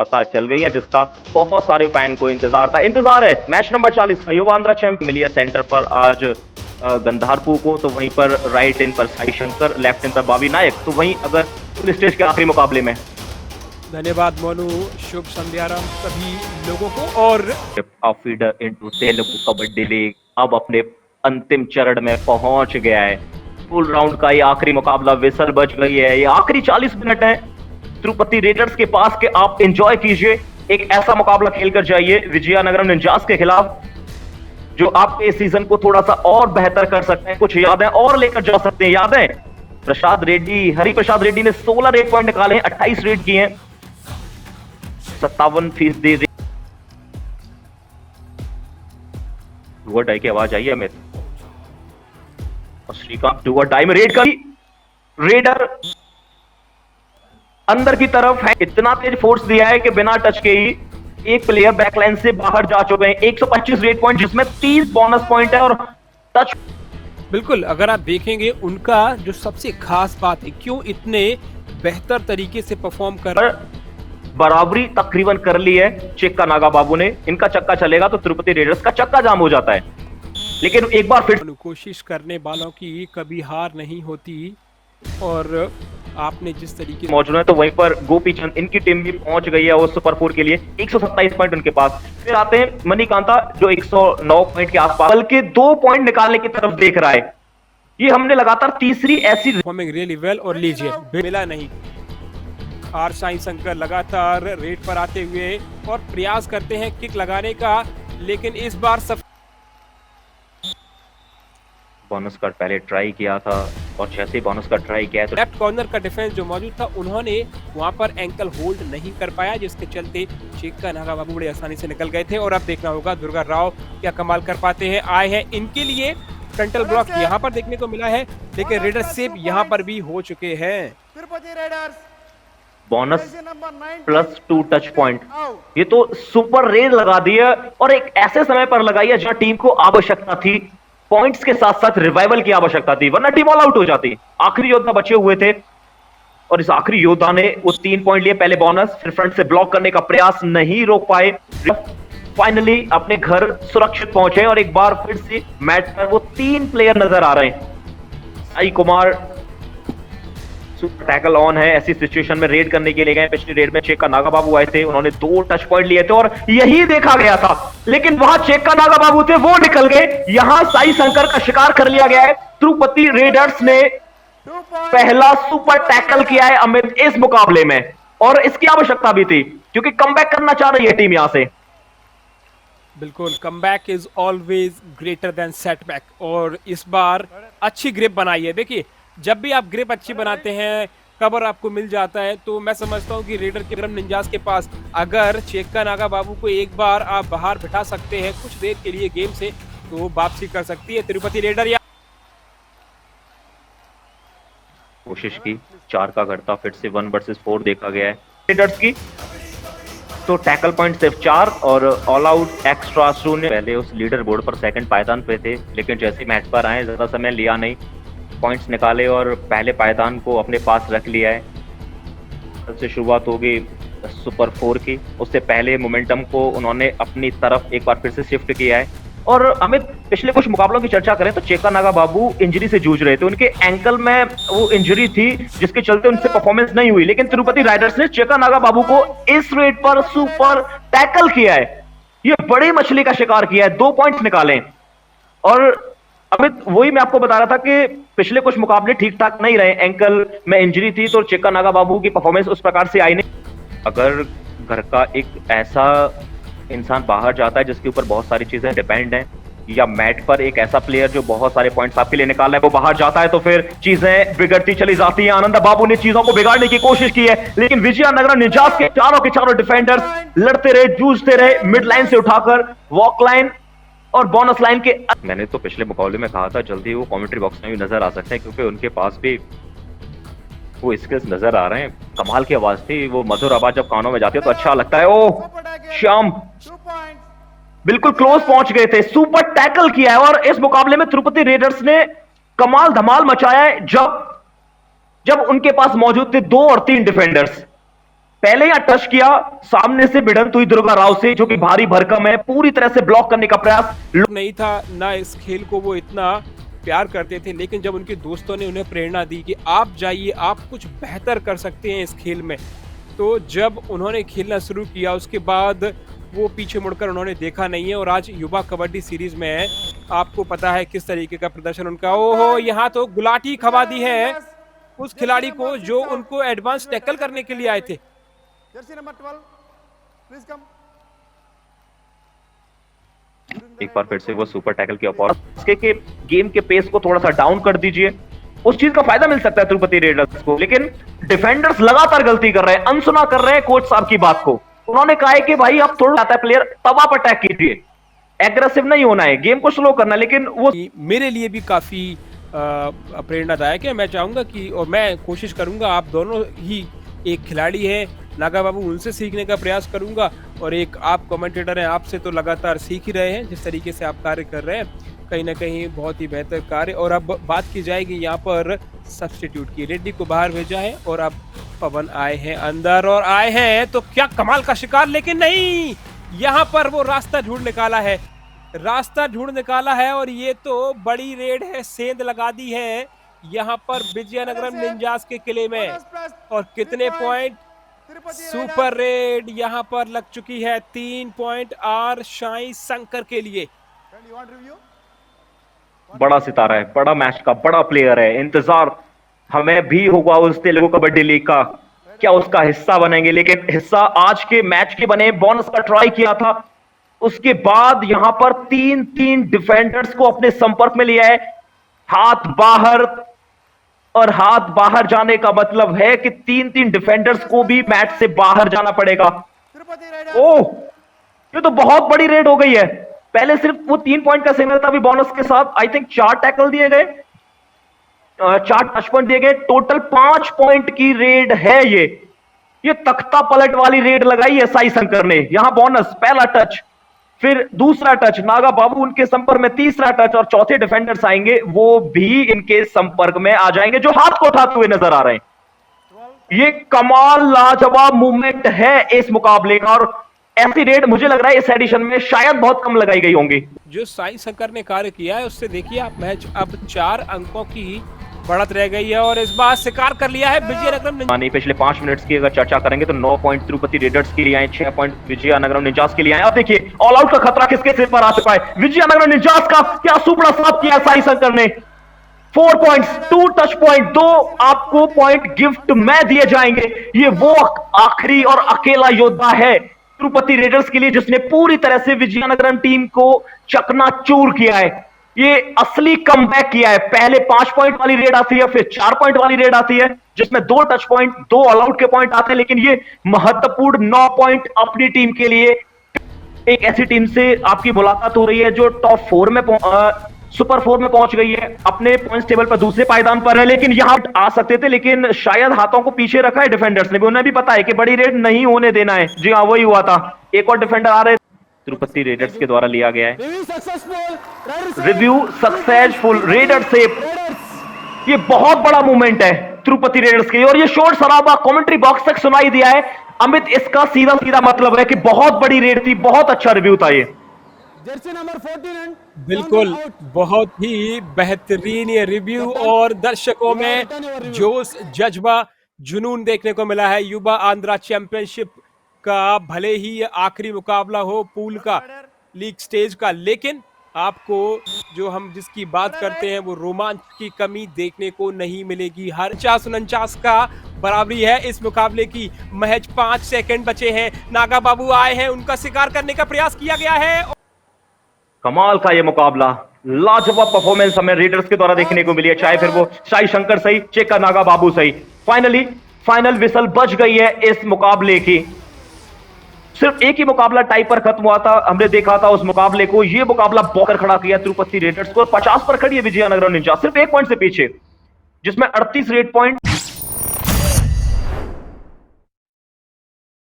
पता चल गई है, जिसका बहुत सारे फैन को इंतजार था। इंतजार है मैच नंबर 40 का। युवांध्रा चैंप मिली है सेंटर पर आज गंधारपुर को, तो वहीं पर राइट इन पर साई शंकर, लेफ्ट इन पर बाबी नायक। तो वहीं अगर फुल स्टेज के आखिरी मुकाबले में धन्यवाद मोनू, शुभ संध्याराम सभी लोगों को। और feeder into Telugu kabaddi league अब अपने अंतिम चरण में पहुंच गया है। फुल राउंड का ये आखिरी मुकाबला, विसल बज गई है। ये आखिरी 40 मिनट है तिरुपति रेडर्स के पास के, आप एंजॉय कीजिए। एक ऐसा मुकाबला खेलकर जाइए विजयनगरम निंजास के खिलाफ, जो आपके सीजन को थोड़ा सा और बेहतर कर सकते हैं। कुछ यादें और लेकर जा सकते हैं। यादें प्रसाद रेड्डी, हरि प्रसाद रेड्डी ने 16 रेड पॉइंट निकाले हैं, 28 रेड किए हैं, 57% डुअर डाई की आवाज आई है अमित। और श्रीकांत डुअर डाई में रेड करी, रेडर अंदर की तरफ है। इतना तेज फोर्स दिया है कि बिना टच के ही एक प्लेयर बैकलाइन से बाहर जा चुके हैं। 125 रेड पॉइंट, जिसमें 30 बोनस पॉइंट है और टच। बिल्कुल, अगर आप देखेंगे उनका जो सबसे खास बात है, क्यों इतने बेहतर तरीके से परफॉर्म कर, बराबरी तकरीबन कर ली है चेक्का नागा बाबू ने। इनका चक्का चलेगा तो तिरुपति रेडर्स का चक्का जाम हो जाता है। लेकिन एक बार फिर कोशिश करने वालों की कभी हार नहीं होती। और आपने जिस तरीके मौजूद है, तो वहीं पर गोपी चंद, इनकी टीम भी पहुंच गई है वो सुपर 4 के लिए। 127 पॉइंट उनके पास। फिर आते हैं मणिकांता, जो 109 पॉइंट के आसपास, बल्कि 2 पॉइंट निकालने की तरफ देख रहा है। ये हमने लगातार तीसरी ऐसी परफॉर्मिंग रियली वेल। और लीजिए, मिला नहीं। आर साई शंकर लगातार रेड पर आते हुए और प्रयास करते हैं किक लगाने का, लेकिन इस बार सब बोनस का पहले ट्राई किया था, और जैसे ही बोनस का ट्राई किया तो लेफ्ट कॉर्नर का डिफेंस जो मौजूद था, उन्होंने वहां पर एंकल होल्ड नहीं कर पाया, जिसके चलते चेक्का नागा बाबू बड़े आसानी से निकल गए थे। और अब देखना होगा दुर्गा राव क्या कमाल कर पाते हैं। आए हैं इनके लिए फ्रंटल ब्लॉक यहाँ पर देखने को मिला है, लेकिन रेडर सेव यहाँ पर भी हो चुके हैं। बोनस +2 टच पॉइंट, ये तो सुपर रेड लगा दी है, और एक ऐसे समय पर लगाई है जहां टीम को आवश्यकता थी। पॉइंट्स के साथ साथ रिवाइवल की आवश्यकता थी, वरना टीम ऑल आउट हो जाती। आखिरी योद्धा बचे हुए थे, और इस आखिरी योद्धा ने वो 3 पॉइंट लिए। पहले बोनस, फिर फ्रंट से ब्लॉक करने का प्रयास, नहीं रोक पाए। फाइनली अपने घर सुरक्षित पहुंचे, और एक बार फिर से मैच पर वो 3 प्लेयर नजर आ रहे हैं। Sai Kumar super tackle on है, ऐसी सिचुएशन में रेड करने के लिए गए। पिछली रेड में चेक्का नागा बाबू आए थे, उन्होंने 2 टच पॉइंट लिए थे, और यही देखा गया था। लेकिन वहां चेक्का नागा बाबू थे, वो निकल गए। यहां साई शंकर का शिकार कर लिया गया है। तिरुपति रेडर्स ने पहला सुपर टैकल किया है अमित इस मुकाबले में, और इसकी आवश्यकता भी थी, क्योंकि कमबैक करना चाह रही है टीम यहां से। बिल्कुल, comeback is always greater than setback. और इस बार अच्छी ग्रिप बनाई है। देखिए, जब भी आप ग्रिप अच्छी बनाते हैं, कवर आपको मिल जाता है, तो मैं समझता हूं कि रेडर के निंजास के पास अगर चेक्का नागा बाबू को एक बार आप बाहर बिठा सकते हैं कुछ देर के लिए गेम से, तो वापसी कर सकती है तिरुपति रेडर। या कोशिश की, 4 का घटता, फिर से 1 वर्सेस 4 देखा गया है रेडर्स की। तो टैकल पॉइंट सिर्फ 4, और ऑल आउट एक्स्ट्रा शून्य। पहले उस लीडर बोर्ड पर सेकंड पायदान पे थे, लेकिन जैसे मैच पर आए ज्यादा समय लिया नहीं, पॉइंट्स निकाले और पहले पायदान को अपने पास रख लिया है। सबसे शुरुआत होगी सुपर 4 की। उससे पहले मोमेंटम को उन्होंने अपनी तरफ एक बार फिर से शिफ्ट किया है। और अमित, पिछले कुछ मुकाबलों की चर्चा करें तो चेक्का नागा बाबू इंजरी से जूझ रहे थे। उनके एंकल में वो इंजरी थी, जिसके चलते उनसे परफॉर्मेंस नहीं हुई। लेकिन तिरुपति राइडर्स ने चेक्का नागा बाबू को इस रेट पर सुपर टैकल किया है। ये बड़ी मछली का शिकार किया है, 2 पॉइंट्स निकाले। और अमित, वही मैं आपको बता रहा था कि पिछले कुछ मुकाबले ठीक ठाक नहीं रहे, एंकल में इंजरी थी, तो चेक्का नागा बाबू की परफॉर्मेंस उस प्रकार से आई नहीं। अगर घर का एक ऐसा इंसान बाहर जाता है जिसके ऊपर बहुत सारी चीजें डिपेंड हैं, या मैट पर एक ऐसा प्लेयर जो बहुत सारे पॉइंट्स आपके लिए निकाल रहा है, वो बाहर जाता है, तो फिर चीजें बिगड़ती चली जाती हैं। आनंदा बाबू ने चीजों को बिगाड़ने की कोशिश की है, लेकिन विजयनगरम निंजास के चारों डिफेंडर्स लड़ते रहे, जूझते रहे, मिड लाइन से उठाकर वॉक लाइन और बोनस लाइन के। मैंने तो पिछले मुकाबले में कहा था जल्दी वो कमेंट्री बॉक्स में भी नजर आ सकते हैं, क्योंकि उनके पास भी वो स्किल्स नजर आ रहे हैं। कमाल की आवाज थी, वो मधुर आवाज जब कानों में जाती है तो अच्छा लगता है। ओह श्याम, बिल्कुल क्लोज पहुंच गए थे, सुपर टैकल किया है। और इस मुकाबले में तिरुपति रेडर्स ने कमाल धमाल मचाया है, जब उनके पास मौजूद थे 2 और 3 डिफेंडर्स। पहले यहाँ टच किया, सामने से भिड़ंत हुई दुर्गा राव से, जो कि भारी भरकम है, पूरी तरह से ब्लॉक करने का प्रयास। नहीं था ना, इस खेल को वो इतना प्यार करते थे, लेकिन जब उनके दोस्तों ने उन्हें प्रेरणा दी कि आप जाइए, आप कुछ बेहतर कर सकते हैं इस खेल में, तो जब उन्होंने खेलना शुरू किया उसके बाद वो पीछे मुड़कर उन्होंने देखा नहीं है। और आज युवा कबड्डी सीरीज में है, आपको पता है किस तरीके का प्रदर्शन उनका। ओहो, यहाँ तो गुलाटी खवा दी है उस खिलाड़ी को जो उनको एडवांस टैकल करने के लिए आए थे। Jersey number 12, please come. एक बार फिर से वो सुपर टैकल की अपॉर्चुनिटी के गेम के पेस को थोड़ा सा डाउन कर दीजिए, उस चीज का फायदा मिल सकता है तिरुपति रेडर्स को। लेकिन डिफेंडर्स लगातार गलती कर रहे हैं, अनसुना कर रहे हैं कोच साहब की बात को। उन्होंने कहा है कि भाई आप थोड़ा आता है प्लेयर, तब आप अटैक कीजिए, एग्रेसिव नहीं होना है, गेम को स्लो करना। लेकिन वो मेरे लिए भी काफी प्रेरणादायक है। मैं चाहूंगा कि, और मैं कोशिश करूंगा, आप दोनों ही एक खिलाड़ी है नागा बाबू, उनसे सीखने का प्रयास करूंगा, और एक आप कमेंटेटर हैं, आपसे तो लगातार सीख ही रहे हैं जिस तरीके से आप कार्य कर रहे हैं, कहीं ना कहीं बहुत ही बेहतर कार्य। और अब बात की जाएगी यहाँ पर सब्स्टिट्यूट की। रेड्डी को बाहर भेजा है और अब पवन आए हैं अंदर, और आए हैं तो क्या कमाल का शिकार, लेकिन नहीं, यहाँ पर वो रास्ता ढूंढ निकाला है, रास्ता ढूंढ निकाला है, और ये तो बड़ी रेड है, सेंध लगा दी है यहाँ पर विजयनगरम निंजास के किले में। और कितने पॉइंट, सुपर रेड यहाँ पर लग चुकी है, 3 पॉइंट आर शाई शंकर के लिए। बड़ा सितारा है, बड़ा मैच का बड़ा प्लेयर है, इंतजार हमें भी होगा उस तेलुगु कबड्डी लीग का, क्या उसका हिस्सा बनेंगे। लेकिन हिस्सा आज के मैच के बने, बोनस का ट्राई किया था, उसके बाद यहां पर 3 डिफेंडर्स को अपने संपर्क में लिया है। हाथ बाहर, और हाथ बाहर जाने का मतलब है कि 3 डिफेंडर्स को भी मैच से बाहर जाना पड़ेगा। ओह, ये तो बहुत बड़ी रेड हो गई है। पहले सिर्फ वो 3 पॉइंट का सिग्नल था, अभी बोनस के साथ आई थिंक 4 टैकल दिए गए, 4 टच पॉइंट दिए गए, टोटल 5 पॉइंट की रेड है ये तख्ता पलट वाली रेड लगाई है साई शंकर ने। यहां बोनस, पहला टच, फिर दूसरा टच, नागा बाबू उनके संपर्क में, तीसरा टच, और चौथे डिफेंडर्स आएंगे, वो भी इनके संपर्क में आ जाएंगे, जो हाथ को उठाते हुए नजर आ रहे हैं। ये कमाल लाजवाब मूवमेंट है इस मुकाबले का, और ऐसी रेड मुझे लग रहा है इस एडिशन में शायद बहुत कम लगाई गई होंगी। जो साई शंकर ने कार्य किया है उससे देखिए आप, मैच अब 4 अंकों की बढ़त रह गई है, और इस बार शिकार कर लिया है विजयनगरम। पिछले 5 मिनट्स की अगर चर्चा करेंगे तो 9 पॉइंट तिरुपति रेडर्स के लिए आए, 6 पॉइंट विजयनगरम निंजास के लिए आए। अब देखिए ऑल आउट का खतरा किसके सिर पर आ चुका है, विजयनगरम निंजास का। क्या सुपड़ा साफ किया साई शंकर ने, 4 पॉइंट्स, 2 टच पॉइंट, 2 आपको पॉइंट गिफ्ट में दिए जाएंगे। ये वो आखिरी और अकेला योद्धा है तिरुपति रेडर्स के लिए जिसने पूरी तरह से विजयनगरम टीम को चकनाचूर किया है। ये असली कमबैक किया है। पहले 5 पॉइंट वाली रेड आती है, फिर 4 पॉइंट वाली रेड आती है जिसमें 2 टच पॉइंट, 2 ऑल आउट के पॉइंट आते हैं, लेकिन ये महत्वपूर्ण 9 पॉइंट अपनी टीम के लिए, एक ऐसी टीम से आपकी मुलाकात हो रही है जो टॉप 4 में, सुपर 4 में पहुंच गई है, अपने पॉइंट्स टेबल पर दूसरे पायदान पर है। लेकिन यहां आ सकते थे, लेकिन शायद हाथों को पीछे रखा है डिफेंडर्स ने भी, उन्हें भी पता है कि बड़ी रेड नहीं होने देना है। जी हाँ, वही हुआ था, एक और डिफेंडर आ रहे तिरुपति रेडर्स के द्वारा लिया गया है। रिव्यू सक्सेसफुल, रेडर सेफ, ये बहुत बड़ा मूवमेंट है तिरुपति रेडर्स के, और ये शोर शराबा कमेंट्री बॉक्स तक सुनाई दिया है। अमित, इसका सीधा सीधा मतलब है कि बहुत बड़ी रेड थी, बहुत अच्छा रिव्यू था ये। जर्सी नंबर 14, बिल्कुल, बहुत ही बेहतरीन ये रिव्यू, और दर्शकों में जोश, जज्बा, जुनून देखने को मिला है युवा आंध्रा चैंपियनशिप का। भले ही ये आखिरी मुकाबला हो पूल का, लीग स्टेज का, लेकिन आपको जो हम जिसकी बात करते हैं वो रोमांच की कमी देखने को नहीं मिलेगी। हर 49 का बराबरी है इस मुकाबले की। महज 5 सेकंड बचे हैं, नागा बाबू आए हैं, उनका शिकार करने का प्रयास किया गया है। कमाल का ये मुकाबला, लाजवाब परफॉर्मेंस हमें रेडर्स के द्वारा देखने को मिली है, चाहे फिर वो साई शंकर सही, चेका नागा बाबू सही। फाइनली फाइनल विसल बज गई है इस मुकाबले की। सिर्फ एक ही मुकाबला टाई पर खत्म हुआ था, हमने देखा था उस मुकाबले को। ये मुकाबला बॉकर खड़ा किया तिरुपति रेडर्स को, 50 पर खड़ी है विजयनगरम निंजास, सिर्फ 1 पॉइंट से पीछे, जिसमें 38 रेड पॉइंट